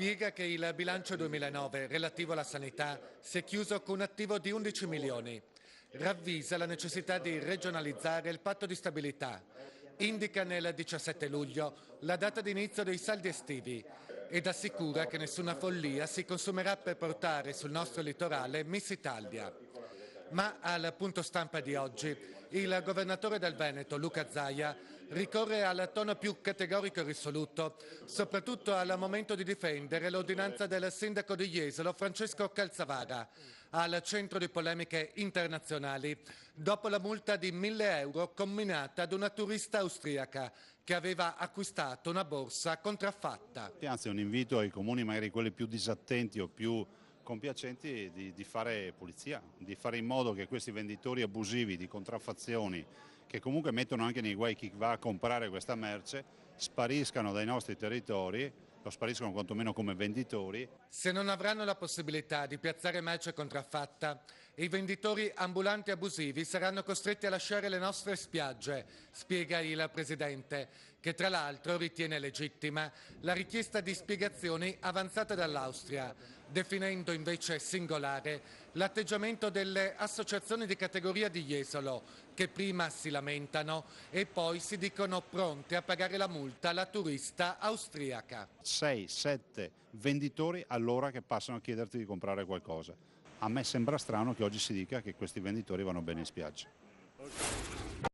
spiega che il bilancio 2009 relativo alla sanità si è chiuso con un attivo di 11 milioni. Ravvisa la necessità di regionalizzare il patto di stabilità. Indica nel 17 luglio la data di inizio dei saldi estivi ed assicura che nessuna follia si consumerà per portare sul nostro litorale Miss Italia. Ma al punto stampa di oggi il governatore del Veneto, Luca Zaia, ricorre al tono più categorico e risoluto, soprattutto al momento di difendere l'ordinanza del sindaco di Jesolo, Francesco Calzavara, al centro di polemiche internazionali, dopo la multa di 1.000 euro comminata ad una turista austriaca che aveva acquistato una borsa contraffatta. Anzi, è un invito ai comuni, magari quelli più disattenti o più compiacenti, di fare pulizia, di fare in modo che questi venditori abusivi di contraffazioni, che comunque mettono anche nei guai chi va a comprare questa merce, spariscano dai nostri territori, o spariscono quantomeno come venditori. Se non avranno la possibilità di piazzare merce contraffatta, i venditori ambulanti abusivi saranno costretti a lasciare le nostre spiagge, spiega il Presidente, che tra l'altro ritiene legittima la richiesta di spiegazioni avanzata dall'Austria, definendo invece singolare l'atteggiamento delle associazioni di categoria di Jesolo, che prima si lamentano e poi si dicono pronte a pagare la multa alla turista austriaca. 6-7 venditori all'ora che passano a chiederti di comprare qualcosa. A me sembra strano che oggi si dica che questi venditori vanno bene in spiaggia.